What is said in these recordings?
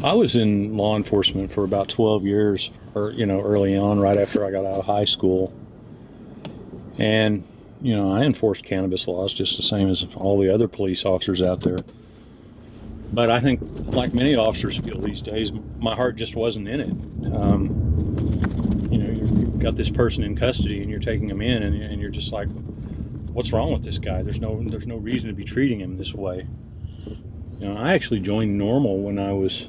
I was in law enforcement for about 12 years, or, early on, right after I got out of high school. And, I enforced cannabis laws just the same as all the other police officers out there. But I think, like many officers feel these days, my heart just wasn't in it. You've got this person in custody and you're taking him in, and you're just like, what's wrong with this guy? There's no reason to be treating him this way. I actually joined NORML when I was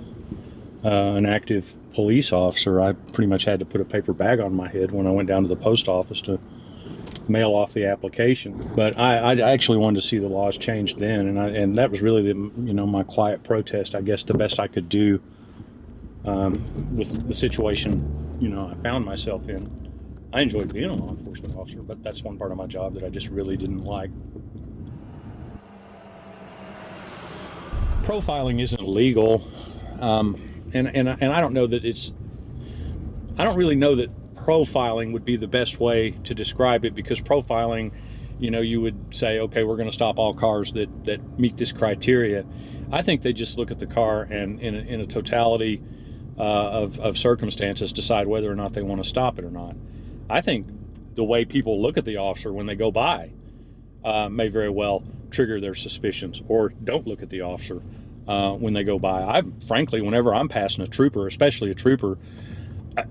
an active police officer. I pretty much had to put a paper bag on my head when I went down to the post office to mail off the application. But I actually wanted to see the laws changed then, and that was really my quiet protest, I guess, the best I could do with the situation I found myself in. I enjoyed being a law enforcement officer, but that's one part of my job that I just really didn't like. Profiling isn't legal, and I don't know that I don't really know that profiling would be the best way to describe it, because profiling, you would say, okay, we're going to stop all cars that meet this criteria. I think they just look at the car and in a totality of circumstances decide whether or not they want to stop it or not. I think the way people look at the officer when they go by may very well trigger their suspicions, or don't look at the officer when they go by. Frankly, whenever I'm passing a trooper, especially a trooper,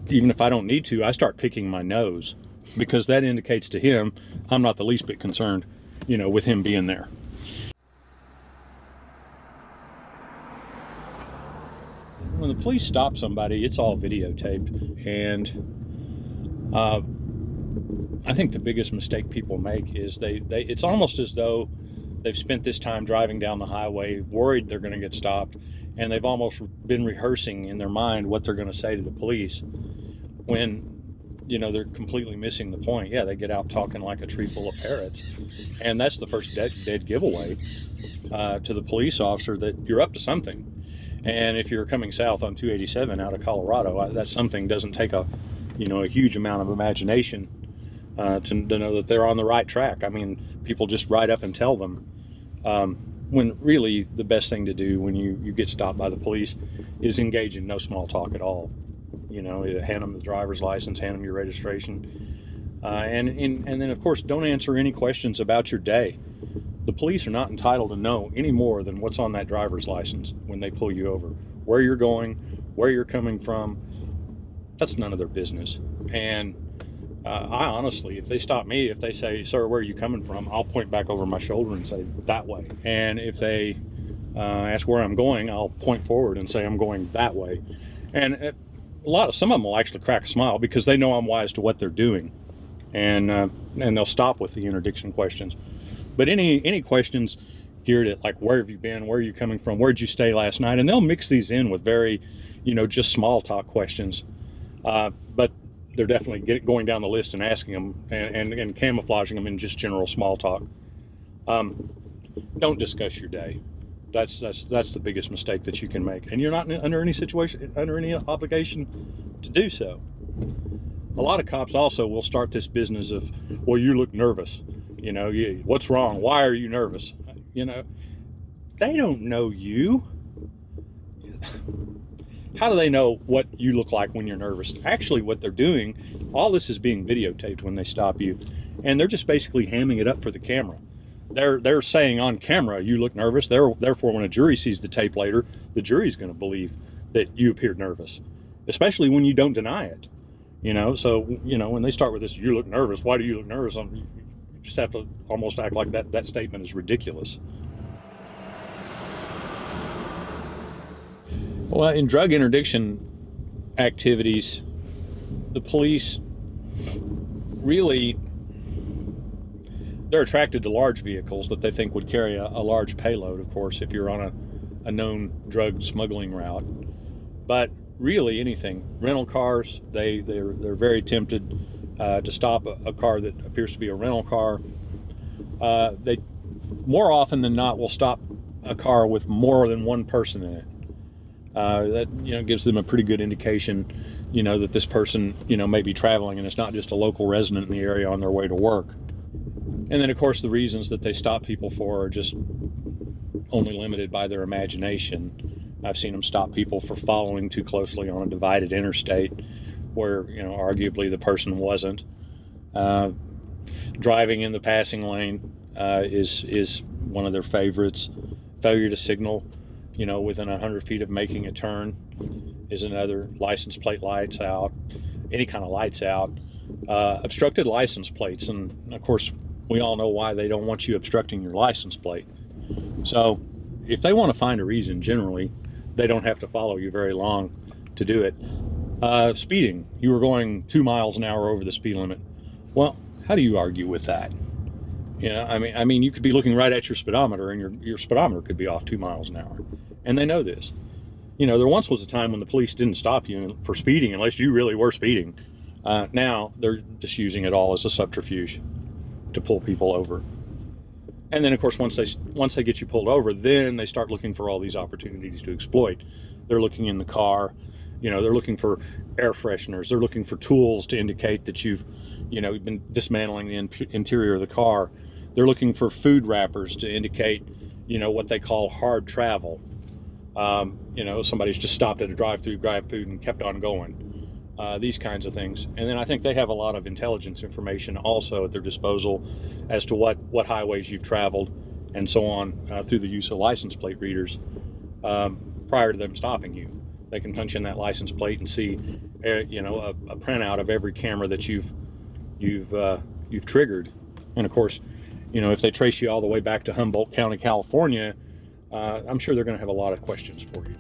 even if I don't need to, I start picking my nose, because that indicates to him I'm not the least bit concerned, with him being there. When the police stop somebody, it's all videotaped, and I think the biggest mistake people make is it's almost as though they've spent this time driving down the highway worried they're going to get stopped, and they've almost been rehearsing in their mind what they're going to say to the police, when they're completely missing the point. Yeah, they get out talking like a tree full of parrots, and that's the first dead giveaway to the police officer that you're up to something. And if you're coming south on 287 out of Colorado, that something doesn't take a huge amount of imagination to know that they're on the right track. I mean, people just ride up and tell them, when really the best thing to do when you get stopped by the police is engage in no small talk at all. Hand them the driver's license, hand them your registration, and then of course don't answer any questions about your day. The police are not entitled to know any more than what's on that driver's license when they pull you over. Where you're going, where you're coming from, that's none of their business. And I honestly, if they stop me, if they say, sir, where are you coming from, I'll point back over my shoulder and say, that way. And if they ask where I'm going, I'll point forward and say, I'm going that way. And some of them will actually crack a smile, because they know I'm wise to what they're doing. And they'll stop with the interdiction questions. But any questions geared at, like, where have you been, where are you coming from, where did you stay last night? And they'll mix these in with very, just small talk questions. But they're definitely going down the list and asking them and camouflaging them in just general small talk. Don't discuss your day. That's the biggest mistake that you can make, and you're not under any obligation to do so. A lot of cops also will start this business of, well, you look nervous. What's wrong? Why are you nervous? They don't know you. How do they know what you look like when you're nervous? Actually, what they're doing, all this is being videotaped when they stop you, and they're just basically hamming it up for the camera. They're saying on camera, you look nervous. Therefore, when a jury sees the tape later, the jury's going to believe that you appeared nervous, especially when you don't deny it. So when they start with this, you look nervous. Why do you look nervous? You just have to almost act like that statement is ridiculous. Well, in drug interdiction activities, the police really, they're attracted to large vehicles that they think would carry a large payload, of course, if you're on a known drug smuggling route. But really anything, rental cars, they're very tempted to stop a car that appears to be a rental car. They more often than not will stop a car with more than one person in it. That gives them a pretty good indication, that this person may be traveling, and it's not just a local resident in the area on their way to work. And then of course the reasons that they stop people for are just only limited by their imagination. I've seen them stop people for following too closely on a divided interstate where, arguably the person wasn't. Driving in the passing lane is one of their favorites. Failure to signal, within 100 feet of making a turn is another. License plate lights out, any kind of lights out. Obstructed license plates, and of course we all know why they don't want you obstructing your license plate. So if they want to find a reason, generally they don't have to follow you very long to do it. Speeding, you were going 2 miles an hour over the speed limit. Well, how do you argue with that? I mean, you could be looking right at your speedometer, and your speedometer could be off 2 miles an hour, and they know this. There once was a time when the police didn't stop you for speeding unless you really were speeding. Now they're just using it all as a subterfuge to pull people over. And then, of course, once they get you pulled over, then they start looking for all these opportunities to exploit. They're looking in the car, they're looking for air fresheners. They're looking for tools to indicate that you've been dismantling the interior of the car. They're looking for food wrappers to indicate, what they call hard travel. Somebody's just stopped at a drive-through, grabbed food, and kept on going. These kinds of things. And then I think they have a lot of intelligence information also at their disposal as to what highways you've traveled and so on through the use of license plate readers prior to them stopping you. They can punch in that license plate and see, a printout of every camera that you've triggered. And of course, if they trace you all the way back to Humboldt County, California, I'm sure they're going to have a lot of questions for you.